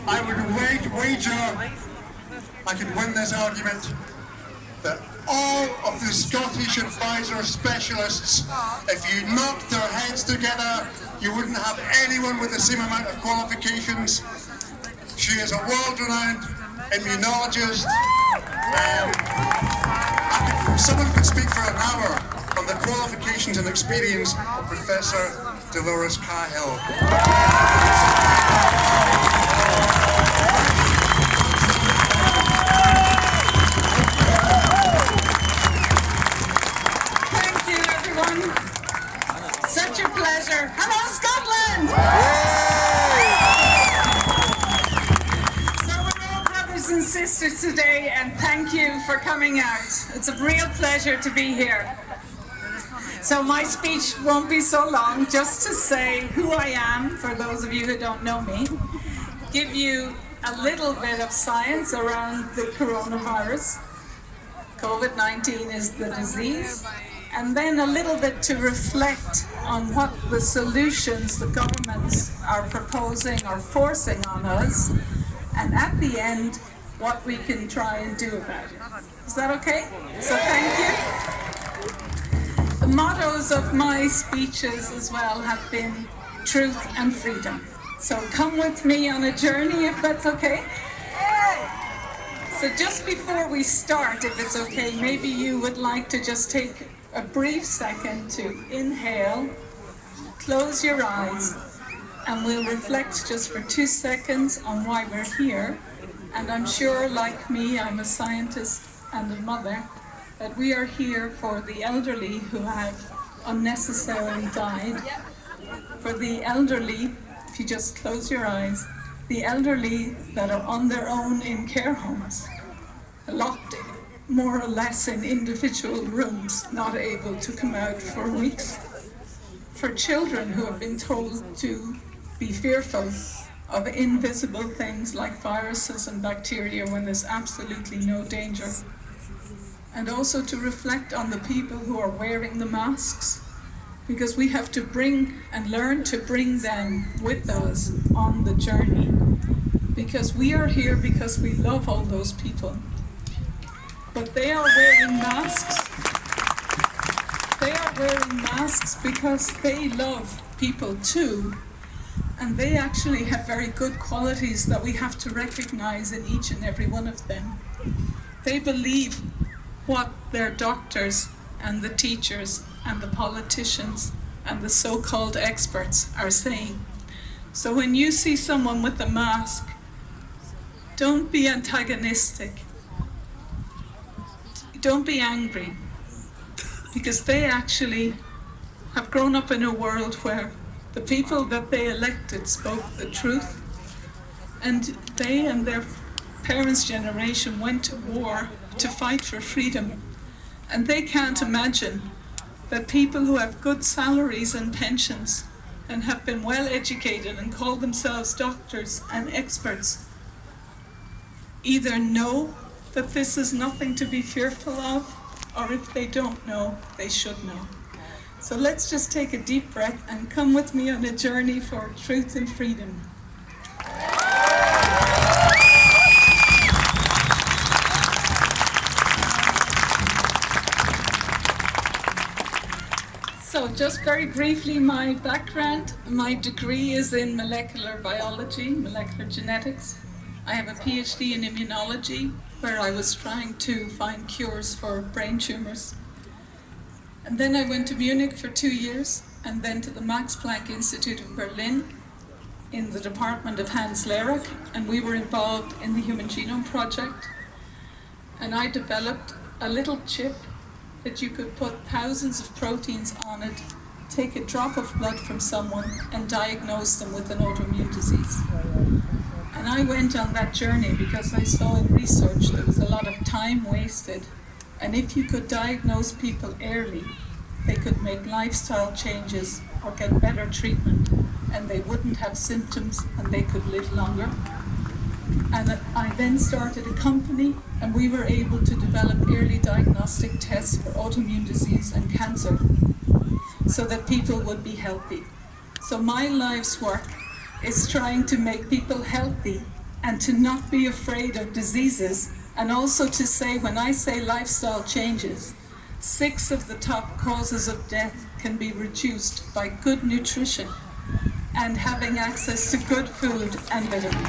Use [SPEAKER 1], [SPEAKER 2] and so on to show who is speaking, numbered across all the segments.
[SPEAKER 1] I would wager I could win this argument that all of the Scottish advisor specialists, if you knocked their heads together, you wouldn't have anyone with the same amount of qualifications. She is a world-renowned immunologist. Someone could speak for an hour on the qualifications and experience of Professor Dalores Cahill.
[SPEAKER 2] Thank you, everyone. Such a pleasure. Hello, Scotland! So we're all brothers and sisters today, and thank you for coming out. It's a real pleasure to be here. So my speech won't be so long, just to say who I am, for those of you who don't know me, give you a little bit of science around the coronavirus. COVID-19 is the disease, and then a little bit to reflect on what the solutions the governments are proposing or forcing on us, and at the end, what we can try and do about it. Is that okay? So thank you. The mottos of my speeches as well have been truth and freedom. So come with me on a journey, if that's okay. So just before we start, if it's okay, maybe you would like to just take a brief second to inhale, close your eyes, and we'll reflect just for 2 seconds on why we're here. And I'm sure, like me, I'm a scientist and a mother, that we are here for the elderly who have unnecessarily died, for the elderly, if you just close your eyes, the elderly that are on their own in care homes, locked more or less in individual rooms, not able to come out for weeks, for children who have been told to be fearful of invisible things like viruses and bacteria when there's absolutely no danger. And also to reflect on the people who are wearing the masks, because we have to bring and learn to bring them with us on the journey. Because we are here because we love all those people. But they are wearing masks. They are wearing masks because they love people too. And they actually have very good qualities that we have to recognize in each and every one of them. They believe what their doctors and the teachers and the politicians and the so-called experts are saying. So when you see someone with a mask, don't be antagonistic. Don't be angry, because they actually have grown up in a world where the people that they elected spoke the truth, and they and their parents' generation went to war to fight for freedom. And they can't imagine that people who have good salaries and pensions and have been well educated and call themselves doctors and experts either know that this is nothing to be fearful of, or if they don't know, they should know. So let's just take a deep breath and come with me on a journey for truth and freedom. So just very briefly, my background, my degree is in molecular biology, molecular genetics. I have a PhD in immunology, where I was trying to find cures for brain tumors. And then I went to Munich for 2 years, and then to the Max Planck Institute of Berlin in the department of Hans Lehrer, and we were involved in the Human Genome Project. And I developed a little chip that you could put thousands of proteins on it, take a drop of blood from someone, and diagnose them with an autoimmune disease. And I went on that journey because I saw in research there was a lot of time wasted. And if you could diagnose people early, they could make lifestyle changes or get better treatment, and they wouldn't have symptoms and they could live longer. And I then started a company, and we were able to develop early diagnostic tests for autoimmune disease and cancer so that people would be healthy. So my life's work is trying to make people healthy and to not be afraid of diseases, and also to say, when I say lifestyle changes, 6 of the top causes of death can be reduced by good nutrition and having access to good food and vitamins.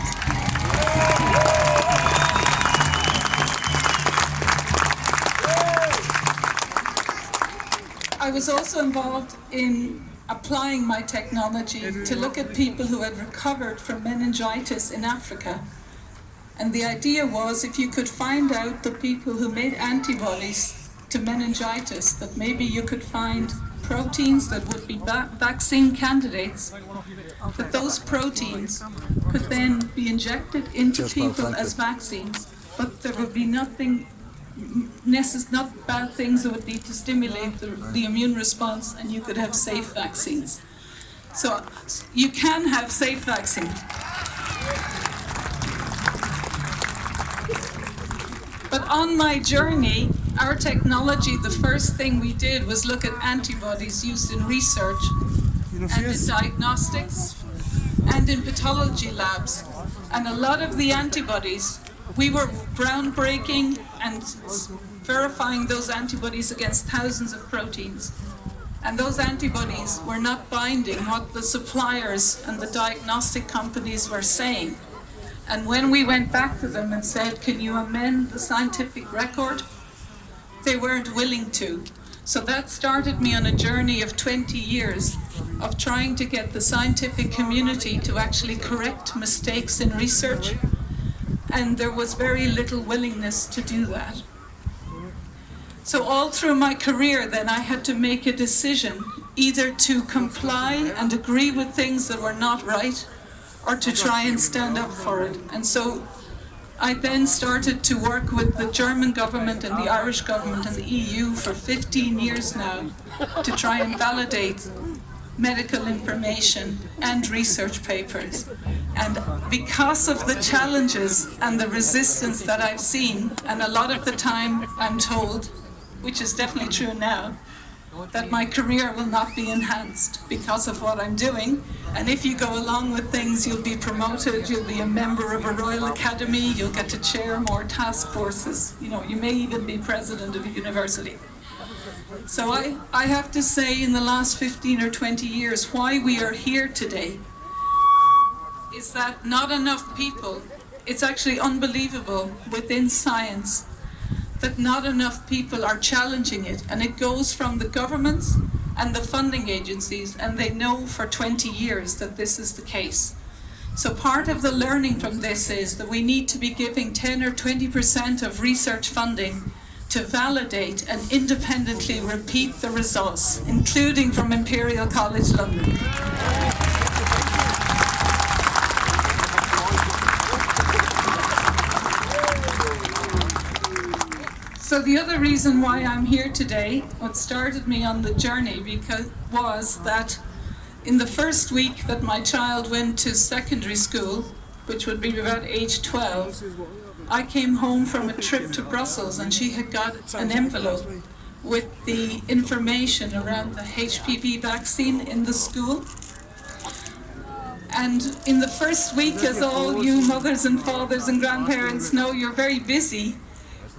[SPEAKER 2] I was also involved in applying my technology to look at people who had recovered from meningitis in Africa. And the idea was, if you could find out the people who made antibodies to meningitis, that maybe you could find proteins that would be vaccine candidates, that those proteins could then be injected into people as vaccines, but there would be nothing not bad things that would need to stimulate the immune response, and you could have safe vaccines. So you can have safe vaccines. But on my journey, our technology, the first thing we did was look at antibodies used in research and in diagnostics and in pathology labs. And a lot of the antibodies, we were groundbreaking and verifying those antibodies against thousands of proteins. And those antibodies were not binding what the suppliers and the diagnostic companies were saying. And when we went back to them and said, can you amend the scientific record? They weren't willing to. So that started me on a journey of 20 years of trying to get the scientific community to actually correct mistakes in research. And there was very little willingness to do that. So all through my career then I had to make a decision, either to comply and agree with things that were not right, or to try and stand up for it. And so I then started to work with the German government and the Irish government and the EU for 15 years now to try and validate medical information and research papers. And because of the challenges and the resistance that I've seen, and a lot of the time I'm told, which is definitely true now, that my career will not be enhanced because of what I'm doing. And if you go along with things, you'll be promoted, you'll be a member of a Royal Academy, you'll get to chair more task forces, you may even be president of a university. So I have to say, in the last 15 or 20 years, why we are here today is that not enough people, it's actually unbelievable within science, that not enough people are challenging it. And it goes from the governments and the funding agencies, and they know for 20 years that this is the case. So part of the learning from this is that we need to be giving 10 or 20% of research funding to validate and independently repeat the results, including from Imperial College London. So the other reason why I'm here today, what started me on the journey, was that in the first week that my child went to secondary school, which would be about age 12, I came home from a trip to Brussels, and she had got an envelope with the information around the HPV vaccine in the school. And in the first week, as all you mothers and fathers and grandparents know, you're very busy.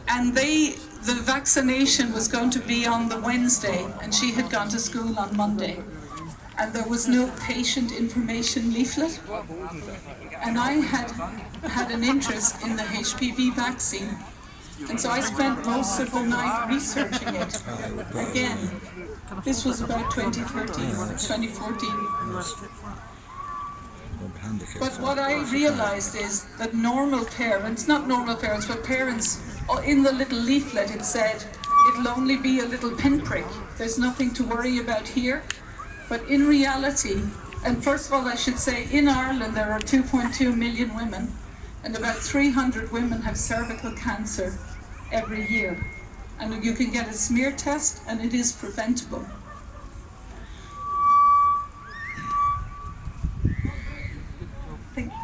[SPEAKER 2] And the vaccination was going to be on the Wednesday, and she had gone to school on Monday. And there was no patient information leaflet. And I had an interest in the HPV vaccine. And so I spent most of the night researching it. Again, this was about 2013 or 2014. But what I realized is that normal parents, not normal parents, but parents, in the little leaflet it said, it'll only be a little pinprick. There's nothing to worry about here. But in reality, and first of all I should say, in Ireland there are 2.2 million women, and about 300 women have cervical cancer every year. And you can get a smear test, and it is preventable. Thank you.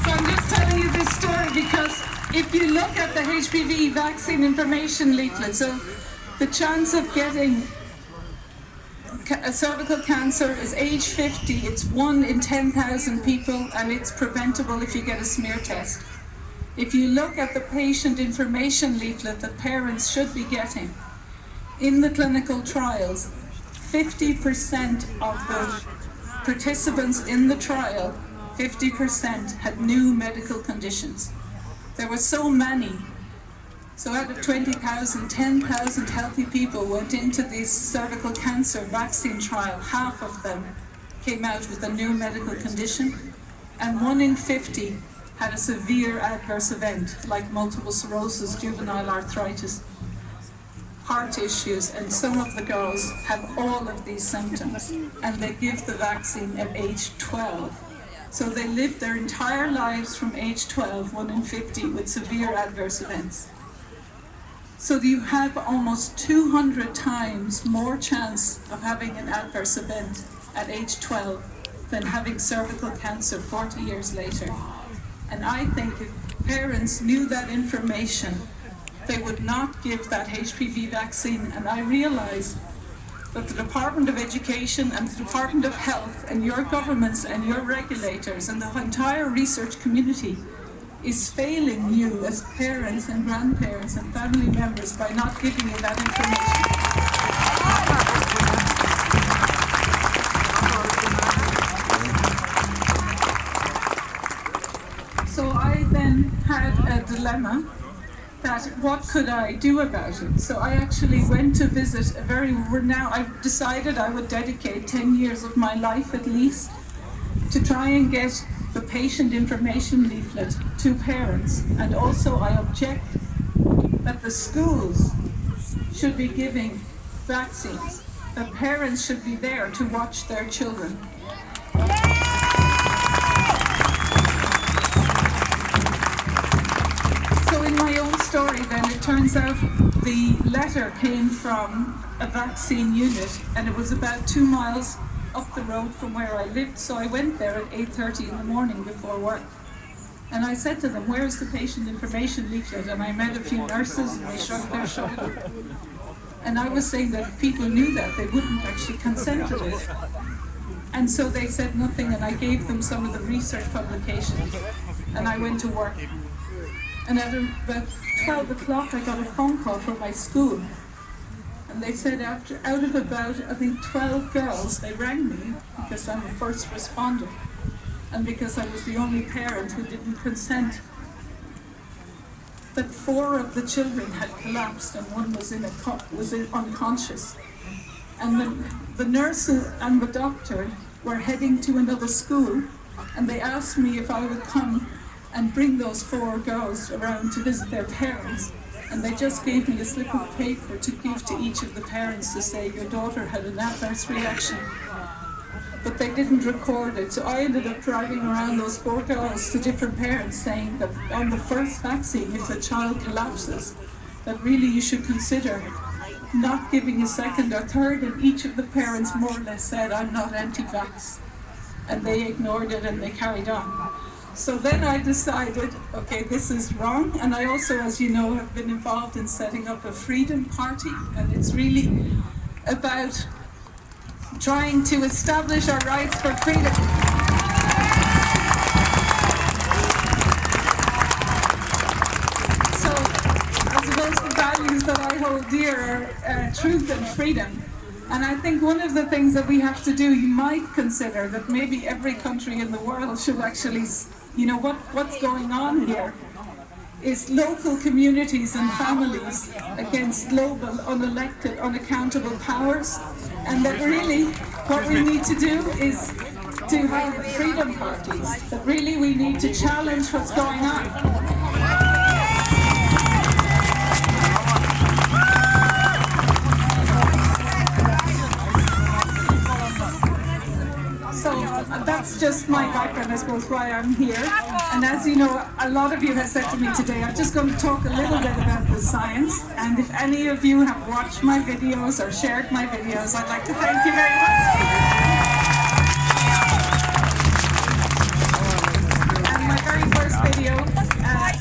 [SPEAKER 2] So I'm just telling you this story because if you look at the HPV vaccine information leaflet, so the chance of getting cervical cancer is age 50. It's 1 in 10,000 people, and it's preventable if you get a smear test. If you look at the patient information leaflet that parents should be getting, in the clinical trials, 50% of the participants in the trial, 50% had new medical conditions. There were so many. So out of 20,000, 10,000 healthy people went into this cervical cancer vaccine trial. Half of them came out with a new medical condition, and 1 in 50 had a severe adverse event like multiple sclerosis, juvenile arthritis, heart issues, and some of the girls have all of these symptoms, and they give the vaccine at age 12. So they live their entire lives from age 12, 1 in 50, with severe adverse events. So you have almost 200 times more chance of having an adverse event at age 12 than having cervical cancer 40 years later. And I think if parents knew that information, they would not give that HPV vaccine. And I realize that the Department of Education and the Department of Health and your governments and your regulators and the entire research community is failing you as parents and grandparents and family members by not giving you that information. So I then had a dilemma that what could I do about it? So I actually went to visit a very renowned, I decided I would dedicate 10 years of my life at least to try and get the patient information leaflet to parents. And also I object that the schools should be giving vaccines, that parents should be there to watch their children. So in my own story then, it turns out the letter came from a vaccine unit, and it was about 2 miles up the road from where I lived. So I went there at 8:30 in the morning before work. And I said to them, where's the patient information leaflet? And I met a few nurses and they shrugged their shoulders. And I was saying that if people knew that, they wouldn't actually consent to it. And so they said nothing, and I gave them some of the research publications. And I went to work. And at about 12 o'clock, I got a phone call from my school. And they said out of about, I think, 12 girls, they rang me because I'm a first responder and because I was the only parent who didn't consent, that 4 of the children had collapsed and 1 was unconscious. And the nurse and the doctor were heading to another school, and they asked me if I would come and bring those 4 girls around to visit their parents. And they just gave me a slip of paper to give to each of the parents to say, your daughter had an adverse reaction. But they didn't record it. So I ended up driving around those 4 girls to different parents saying that on the first vaccine, if a child collapses, that really you should consider not giving a second or third. And each of the parents more or less said, I'm not anti-vax. And they ignored it and they carried on. So then I decided, okay, this is wrong. And I also, as you know, have been involved in setting up a freedom party. And it's really about trying to establish our rights for freedom. So I suppose the values that I hold dear are truth and freedom. And I think one of the things that we have to do, you might consider that maybe every country in the world should actually, you know, what's going on here is local communities and families against global, unelected, unaccountable powers. And that really what we need to do is to have freedom parties, that really we need to challenge what's going on. So that's just my background, I suppose, why I'm here. And as you know, a lot of you have said to me today, I'm just going to talk a little bit about the science. And if any of you have watched my videos or shared my videos, I'd like to thank you very much. And my very first video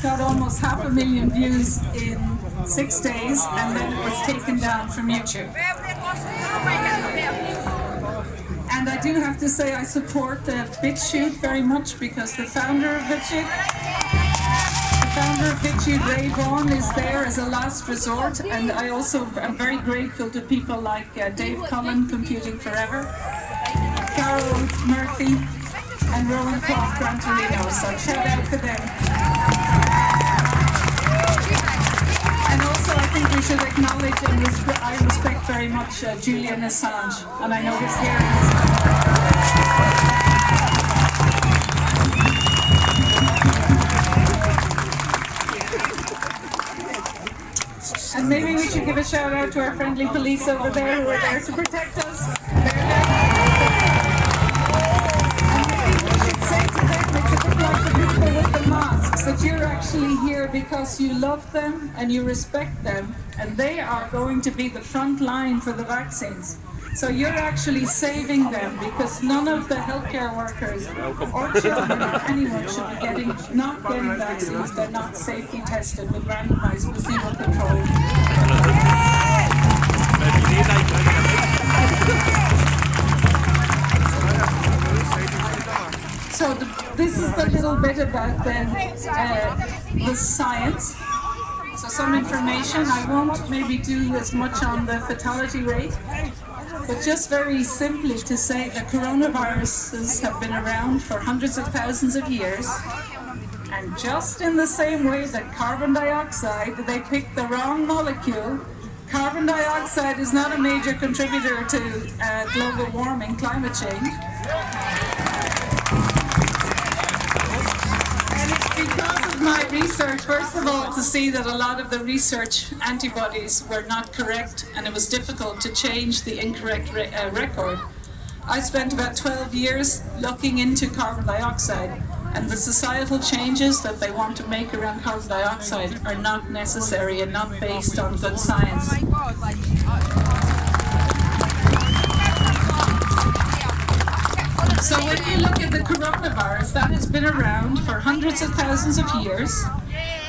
[SPEAKER 2] got almost 500,000 views in 6 days, and then it was taken down from YouTube. And I do have to say I support BitChute very much, because the founder of BitChute, Ray Vaughan, is there as a last resort. And I also am very grateful to people like Dave Cullen, Computing Forever, Carol Murphy, and Rowan Clough Grantorino. So shout out to them. And also I think we should acknowledge and I respect very much Julian Assange, and I know his hair is... And maybe we should give a shout out to our friendly police over there who are there to protect us. That you're actually here because you love them and you respect them, and they are going to be the front line for the vaccines. So you're actually saving them, because none of the healthcare workers or children or anyone should be not getting vaccines. They're not safety tested with randomized placebo control. So this is the little bit about the science. So some information. I won't maybe do as much on the fatality rate, but just very simply to say that coronaviruses have been around for hundreds of thousands of years. And just in the same way that carbon dioxide, they picked the wrong molecule. Carbon dioxide is not a major contributor to global warming, climate change. Because of my research, first of all, to see that a lot of the research antibodies were not correct, and it was difficult to change the incorrect record. I spent about 12 years looking into carbon dioxide, and the societal changes that they want to make around carbon dioxide are not necessary and not based on good science. So when you look at the coronavirus, that has been around for hundreds of thousands of years.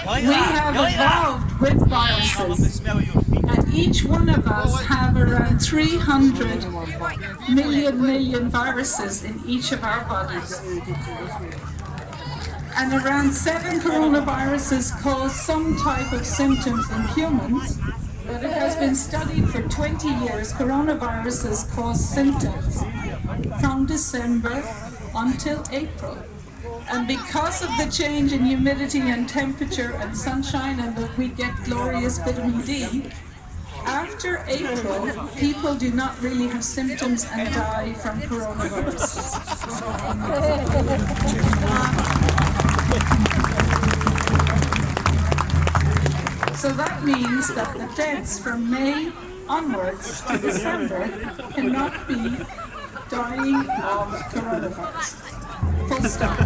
[SPEAKER 2] We have evolved with viruses, and each one of us have around 300 million viruses in each of our bodies. And around 7 coronaviruses cause some type of symptoms in humans, but it has been studied for 20 years. Coronaviruses cause symptoms from December until April. And because of the change in humidity and temperature and sunshine, and that we get glorious vitamin D, after April, people do not really have symptoms and die from coronaviruses. So that means that the deaths from May onwards to December cannot be dying of coronavirus. Full stop.